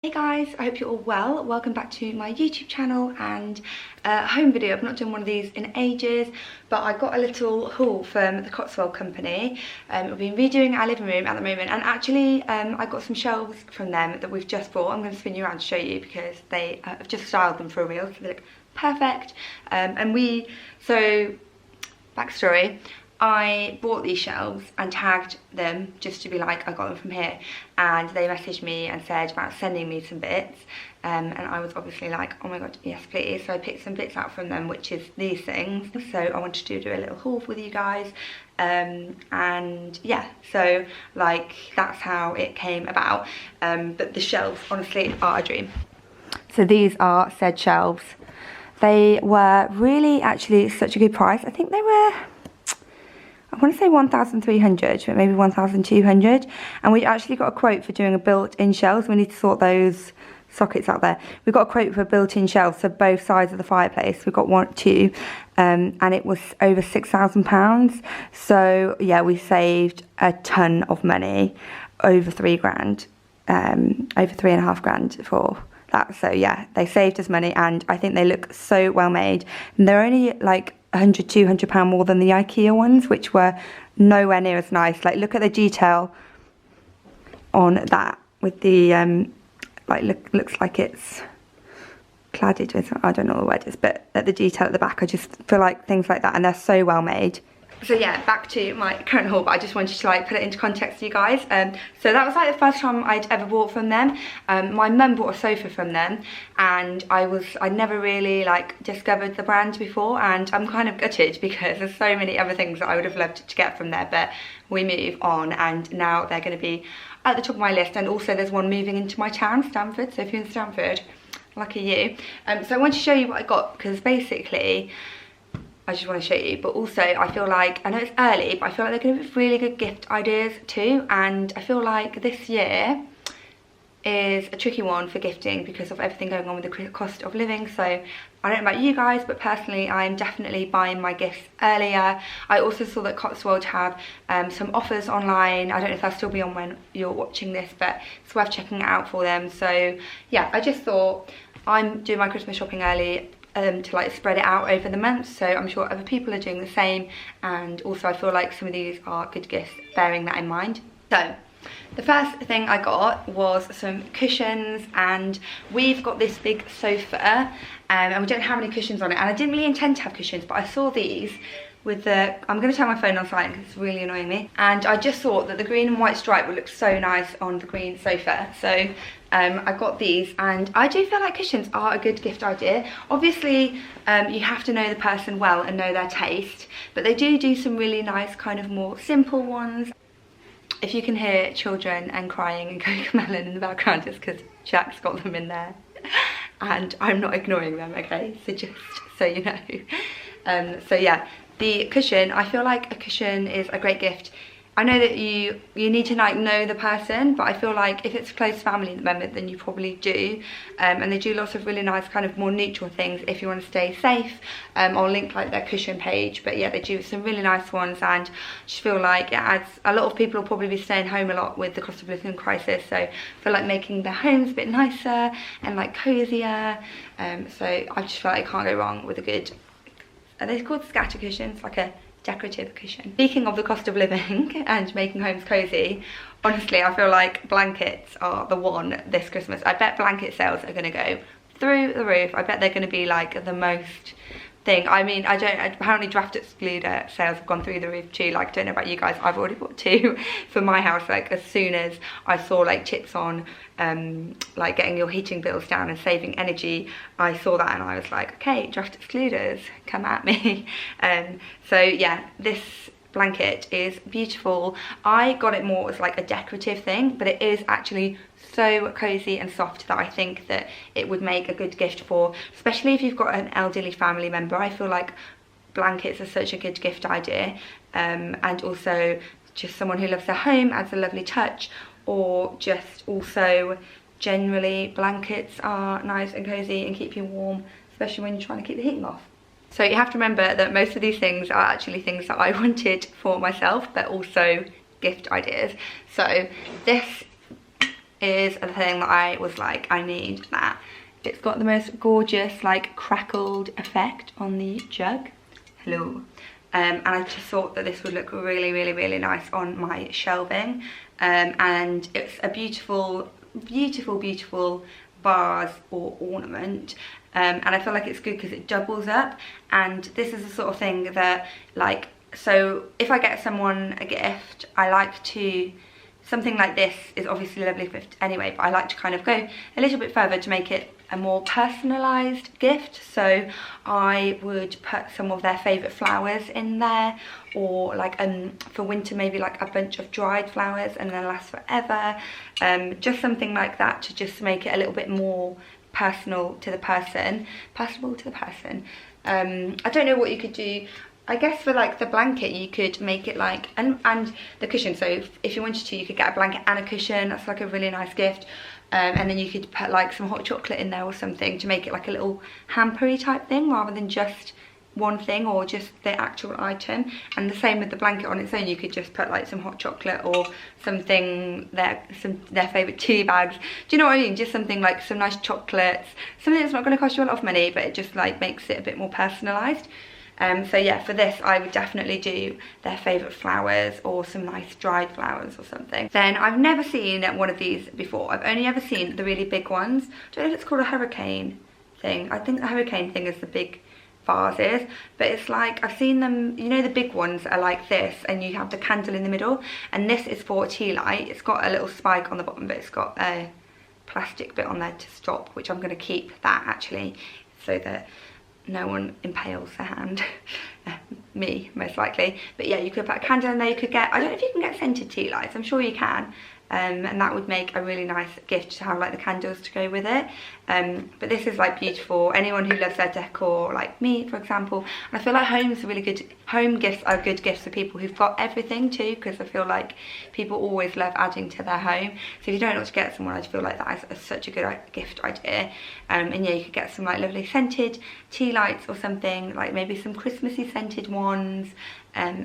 Hey guys, I hope you're all well. Welcome back to my YouTube channel and home video. I've not done one of these in ages, but I got a little haul from the Cotswold company. We've been redoing our living room at the moment, and actually I got some shelves from them that we've just bought. I'm going to spin you around to show you because they have just styled them for a reel, so they look perfect. So backstory. I bought these shelves and tagged them just to be like, I got them from here, and they messaged me and said about sending me some bits, and I was obviously like, oh my god, yes please. So I picked some bits out from them, which is these things. So I wanted to do a little haul with you guys, and yeah, so like that's how it came about. But the shelves honestly are a dream. So these are said shelves. They were really actually such a good price. I think they were, I want to say 1,300, but maybe 1,200. And we actually got a quote for doing a built-in shelves. We need to sort those sockets out there. We got a quote for built-in shelves, so both sides of the fireplace. We got two, and it was over £6,000. So yeah, we saved a ton of money, over £3,000, over £3,500 for that. So yeah, they saved us money, and I think they look so well made. And they're only like £100–200 more than the IKEA ones, which were nowhere near as nice. Like, look at the detail on that with the looks like it's cladded with, I don't know what the word is, but at the detail at the back, I just feel like things like that, and they're so well made. So yeah, back to my current haul, but I just wanted to like put it into context for you guys. So that was like the first time I'd ever bought from them. My mum bought a sofa from them, and I'd never really like discovered the brand before, and I'm kind of gutted because there's so many other things that I would have loved to get from there, but we move on, and now they're going to be at the top of my list. And also there's one moving into my town, Stamford, so if you're in Stamford, lucky you. So I want to show you what I got, because basically I just want to show you, but also I feel like, I know it's early, but I feel like they're going to be really good gift ideas too. And I feel like this year is a tricky one for gifting because of everything going on with the cost of living. So I don't know about you guys, but personally I'm definitely buying my gifts earlier. I also saw that Cotswold have some offers online. I don't know if they'll still be on when you're watching this, but it's worth checking it out for them. So yeah, I just thought I'm doing my Christmas shopping early to like spread it out over the months, so I'm sure other people are doing the same, and also I feel like some of these are good gifts bearing that in mind. So the first thing I got was some cushions, and we've got this big sofa, and we don't have any cushions on it, and I didn't really intend to have cushions, but I saw these with the, I'm going to turn my phone on silent because it's really annoying me, and I just thought that the green and white stripe would look so nice on the green sofa. So I got these, and I do feel like cushions are a good gift idea. Obviously you have to know the person well and know their taste, but they do some really nice kind of more simple ones. If you can hear children and crying and Cocomelon in the background, it's because Jack's got them in there and I'm not ignoring them, okay, so just so you know. So yeah, the cushion, I feel like a cushion is a great gift. I know that you need to like know the person, but I feel like if it's a close family member, then you probably do. And they do lots of really nice kind of more neutral things if you want to stay safe. I'll link like their cushion page, but yeah, they do some really nice ones, and I just feel like it adds, a lot of people will probably be staying home a lot with the cost of living crisis, so I feel like making their homes a bit nicer and like cozier. So I just feel like I can't go wrong with a good, are they called scatter cushions? Like a decorative cushion. Speaking of the cost of living and making homes cozy, honestly I feel like blankets are the one this Christmas. I bet blanket sales are going to go through the roof. I bet they're going to be like the most thing. I mean, apparently draft excluder sales have gone through the roof too. Like, I don't know about you guys, I've already bought two for my house. Like, as soon as I saw like tips on like getting your heating bills down and saving energy, I saw that and I was like, okay, draft excluders, come at me. So yeah, this blanket is beautiful. I got it more as like a decorative thing, but it is actually so cozy and soft that I think that it would make a good gift for, especially if you've got an elderly family member. I feel like blankets are such a good gift idea, and also just someone who loves their home adds a lovely touch, or just also generally blankets are nice and cozy and keep you warm, especially when you're trying to keep the heating off. So you have to remember that most of these things are actually things that I wanted for myself, but also gift ideas. So this is the thing that I was like, I need that. It's got the most gorgeous like crackled effect on the jug. Hello. And I just thought that this would look really, really, really nice on my shelving. And it's a beautiful, beautiful, beautiful vase or ornament. And I feel like it's good because it doubles up. And this is the sort of thing that, like, so if I get someone a gift, I like to, something like this is obviously a lovely gift anyway, but I like to kind of go a little bit further to make it a more personalised gift. So I would put some of their favourite flowers in there, or like for winter maybe like a bunch of dried flowers and then last forever. Just something like that to just make it a little bit more personal to the person, personable to the person. I don't know what you could do. I guess for like the blanket you could make it like, and the cushion, so if you wanted to you could get a blanket and a cushion. That's like a really nice gift. And then you could put like some hot chocolate in there or something to make it like a little hampery type thing rather than just one thing or just the actual item. And the same with the blanket on its own, you could just put like some hot chocolate or something, their favourite tea bags. Do you know what I mean? Just something like some nice chocolates, something that's not going to cost you a lot of money, but it just like makes it a bit more personalised. So yeah, for this I would definitely do their favourite flowers or some nice dried flowers or something. Then I've never seen one of these before. I've only ever seen the really big ones. I don't know if it's called a hurricane thing. I think the hurricane thing is the big vases, but it's like, I've seen them, you know, the big ones are like this and you have the candle in the middle, and this is for a tea light. It's got a little spike on the bottom, but it's got a plastic bit on there to stop, which I'm going to keep that actually so that no one impales their hand. Me, most likely. But yeah, you could put a candle in there. You could get, I don't know if you can get scented tea lights. I'm sure you can. And that would make a really nice gift to have like the candles to go with it. But this is like beautiful. Anyone who loves their decor, like me for example, and I feel like home's a really good, home gifts are good gifts for people who've got everything too, because I feel like people always love adding to their home. So if you don't know what to get someone, I feel like that is such a good gift idea. And yeah, you could get some like lovely scented tea lights or something, like maybe some Christmassy scented ones.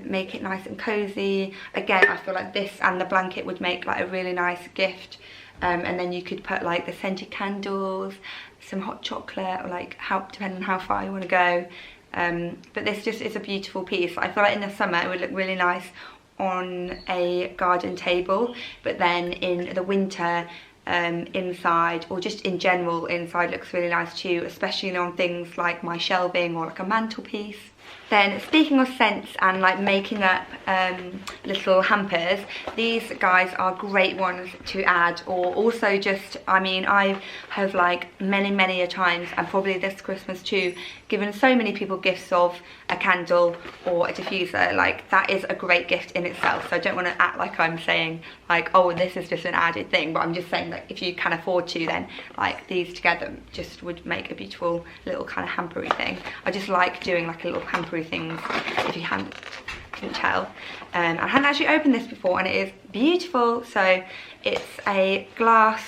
Make it nice and cozy. Again, I feel like this and the blanket would make like a really nice gift. And then you could put like the scented candles, some hot chocolate, or like depending on how far you want to go. But this just is a beautiful piece. I feel like in the summer it would look really nice on a garden table, but then in the winter inside, or just in general inside, looks really nice too, especially on things like my shelving or like a mantelpiece. Then speaking of scents and like making up little hampers, these guys are great ones to add. Or also just, I mean, I have like many a times, and probably this Christmas too, given so many people gifts of a candle or a diffuser. Like that is a great gift in itself. So I don't want to act like I'm saying like, oh, this is just an added thing, but I'm just saying that if you can afford to, then like these together just would make a beautiful little kind of hampery thing. I just like doing like a little hampery things, if you can tell. I hadn't actually opened this before, and it is beautiful. So it's a glass,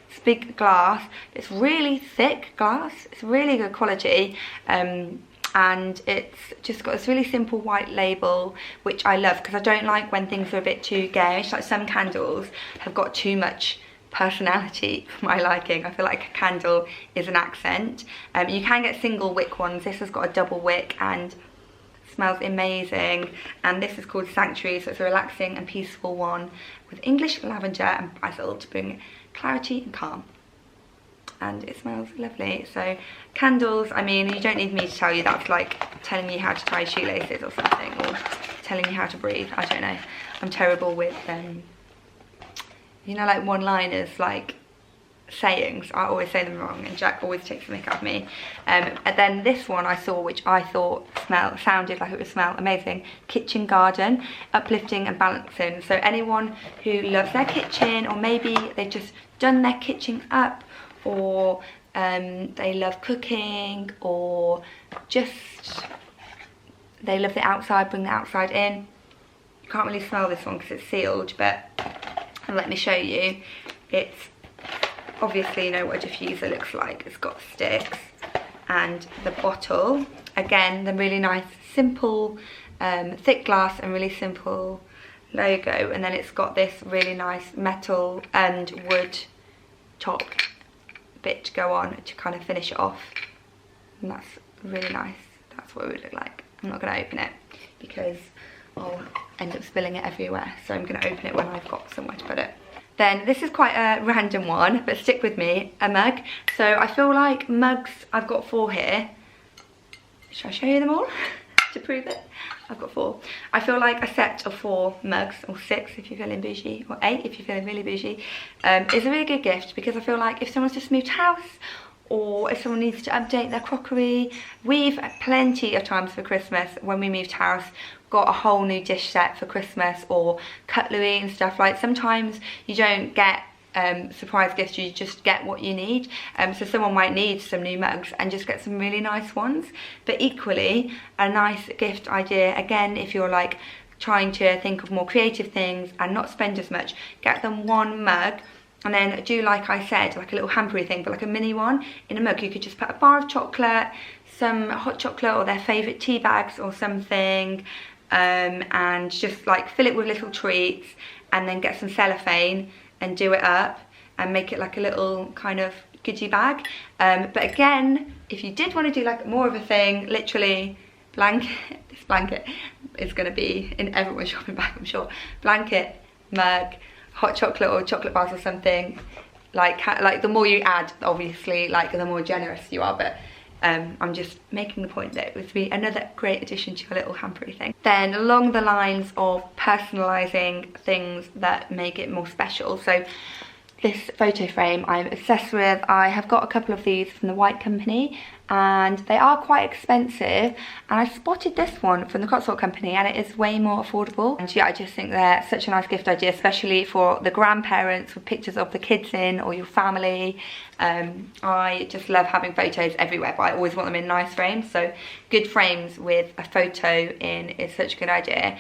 it's big glass, it's really thick glass, it's really good quality, and it's just got this really simple white label, which I love because I don't like when things are a bit too garish. Like some candles have got too much personality for my liking. I feel like a candle is an accent. You can get single wick ones. This has got a double wick and smells amazing. And this is called Sanctuary, so it's a relaxing and peaceful one with English lavender and basil to bring clarity and calm. And it smells lovely. So candles, I mean, you don't need me to tell you, that's like telling you how to tie shoelaces or something, or telling you how to breathe. I don't know, I'm terrible with you know, like one-liners, like sayings. I always say them wrong, and Jack always takes the mick out of me. And then this one I saw, which I thought sounded like it would smell amazing. Kitchen Garden, uplifting and balancing. So anyone who loves their kitchen, or maybe they've just done their kitchen up, or they love cooking, or just they love the outside, bring the outside in. You can't really smell this one because it's sealed, but let me show you. It's obviously, you know what a diffuser looks like. It's got sticks, and the bottle, again, the really nice simple thick glass and really simple logo, and then it's got this really nice metal and wood top bit to go on to kind of finish it off, and that's really nice. That's what it would look like. I'm not going to open it because I'll end up spilling it everywhere, so I'm going to open it when I've got somewhere to put it. Then this is quite a random one, but stick with me, a mug. So I feel like mugs, I've got 4 here. Should I show you them all to prove it? I've got 4. I feel like a set of 4 mugs, or 6 if you're feeling bougie, or 8 if you're feeling really bougie, is a really good gift, because I feel like if someone's just moved house, or if someone needs to update their crockery, we've plenty of times for Christmas when we moved house got a whole new dish set for Christmas, or cutlery and stuff. Like, sometimes you don't get surprise gifts, you just get what you need. So someone might need some new mugs and just get some really nice ones. But equally, a nice gift idea, again, if you're like trying to think of more creative things and not spend as much, get them 1 mug. And then do, like I said, like a little hampery thing, but like a mini one in a mug. You could just put a bar of chocolate, some hot chocolate, or their favourite tea bags or something, and just like fill it with little treats, and then get some cellophane and do it up and make it like a little kind of goodie bag. But again, if you did want to do like more of a thing, literally blanket, this blanket is going to be in everyone's shopping bag, I'm sure. Blanket, mug, hot chocolate or chocolate bars or something. Like the more you add, obviously, like the more generous you are, but I'm just making the point that it would be another great addition to your little hampery thing. Then along the lines of personalising things that make it more special, so this photo frame I'm obsessed with. I have got a couple of these from the White Company, and they are quite expensive, and I spotted this one from the Cotswold Company, and it is way more affordable. And yeah, I just think they're such a nice gift idea, especially for the grandparents with pictures of the kids in, or your family. I just love having photos everywhere, but I always want them in nice frames, so good frames with a photo in is such a good idea.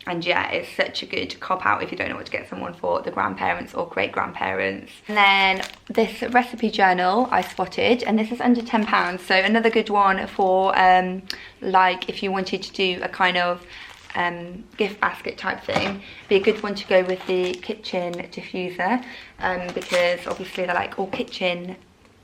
And yeah, it's such a good cop out if you don't know what to get someone for the grandparents or great grandparents. And then this recipe journal I spotted, and this is under £10, so another good one for like if you wanted to do a kind of gift basket type thing. Be a good one to go with the kitchen diffuser, because obviously they're like all kitchen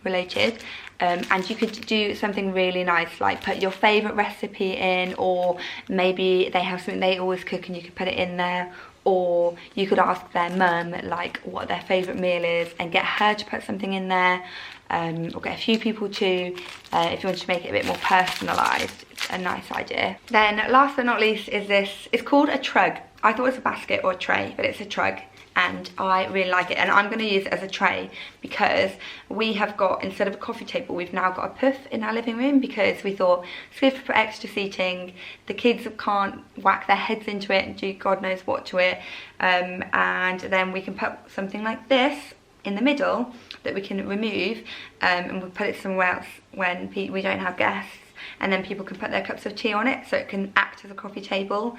related. And you could do something really nice, like put your favourite recipe in, or maybe they have something they always cook and you could put it in there, or you could ask their mum like what their favourite meal is and get her to put something in there, or get a few people to, if you want to make it a bit more personalised. It's a nice idea. Then last but not least is this, it's called a trug. I thought it was a basket or a tray, but it's a trug, and I really like it, and I'm going to use it as a tray because we have got, instead of a coffee table, we've now got a puff in our living room, because we thought it's good for extra seating. The kids can't whack their heads into it and do God knows what to it, and then we can put something like this in the middle that we can remove, and we'll put it somewhere else when we don't have guests, and then people can put their cups of tea on it, so it can act as a coffee table.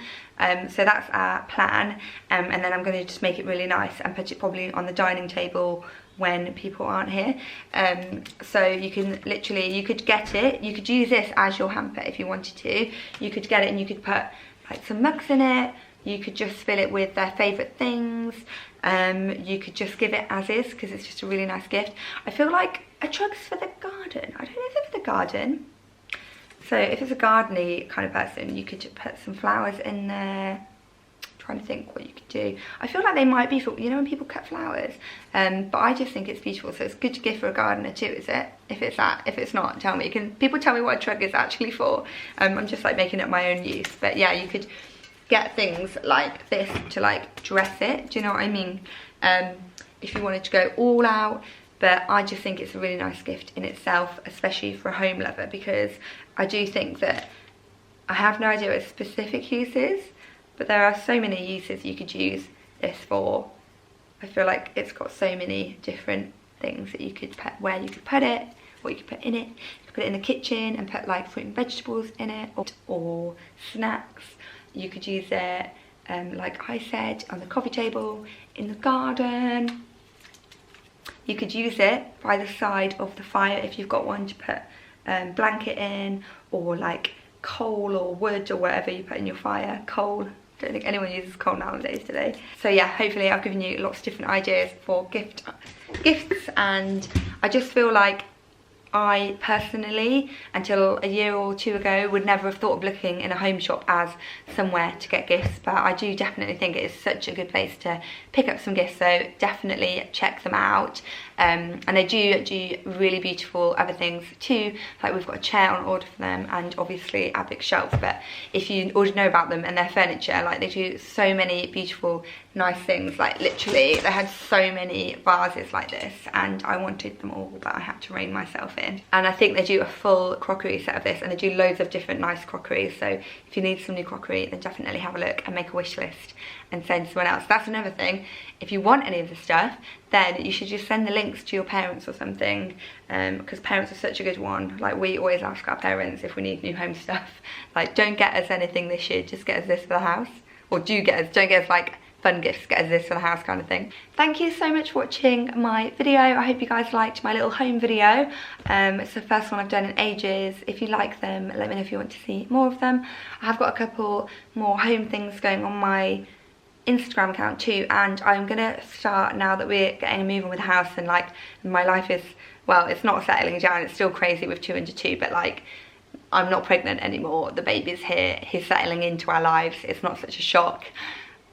So that's our plan, and then I'm going to just make it really nice and put it probably on the dining table when people aren't here. So you can literally, you could get it, you could use this as your hamper if you wanted to. You could get it and you could put like some mugs in it, you could just fill it with their favourite things, you could just give it as is because it's just a really nice gift. I feel like a trug's for the garden. I don't know if it's for the garden. So if it's a garden-y kind of person, you could put some flowers in there. I'm trying to think what you could do. I feel like they might be for, you know, when people cut flowers. But I just think it's beautiful, so it's good to give for a gardener too, is it? If it's that, if it's not, tell me. People tell me what a trug is actually for. I'm just like making up my own use. But yeah, you could get things like this to like dress it. Do you know what I mean? If you wanted to go all out. But I just think it's a really nice gift in itself, especially for a home lover, because I do think that, I have no idea what specific uses, but there are so many uses you could use this for. I feel like it's got so many different things that you could put, where you could put it, what you could put in it. You could put it in the kitchen and put like fruit and vegetables in it, or snacks. You could use it, like I said, on the coffee table, in the garden. You could use it by the side of the fire if you've got one to put blanket in, or like coal or wood or whatever you put in your fire. Coal, don't think anyone uses coal nowadays, do they? So yeah, hopefully I've given you lots of different ideas for gifts, and I just feel like I personally, until a year or two ago, would never have thought of looking in a home shop as somewhere to get gifts, but I do definitely think it is such a good place to pick up some gifts, so definitely check them out. And they do really beautiful other things too, like we've got a chair on order for them, and obviously our big shelf. But if you already know about them and their furniture, like they do so many beautiful nice things, like literally they had so many vases like this and I wanted them all, but I had to rein myself in. And I think they do a full crockery set of this, and they do loads of different nice crockery, so if you need some new crockery then definitely have a look and make a wish list and send someone else. That's another thing, if you want any of the stuff then you should just send the links to your parents or something, because parents are such a good one. Like we always ask our parents if we need new home stuff, like don't get us anything this year, just get us this for the house, or don't get us like fun gifts, get us this for the house kind of thing. Thank you so much for watching my video. I hope you guys liked my little home video. It's the first one I've done in ages. If you like them, let me know if you want to see more of them. I have got a couple more home things going on my Instagram account too, and I'm gonna start, now that we're getting a move on with the house and like my life is, well, it's not settling down, it's still crazy with 2 and 2, but like I'm not pregnant anymore, the baby's here, he's settling into our lives, it's not such a shock.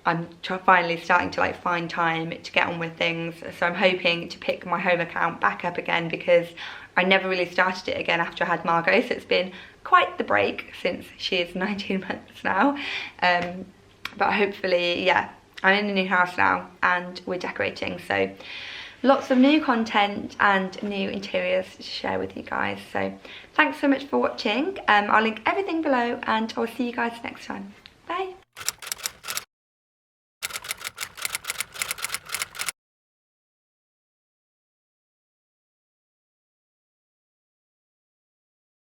I'm finally starting to like find time to get on with things, so I'm hoping to pick my home account back up again, because I never really started it again after I had Margot, so it's been quite the break since she is 19 months now. But hopefully, yeah, I'm in a new house now and we're decorating, so lots of new content and new interiors to share with you guys. So thanks so much for watching. I'll link everything below and I'll see you guys next time. Bye.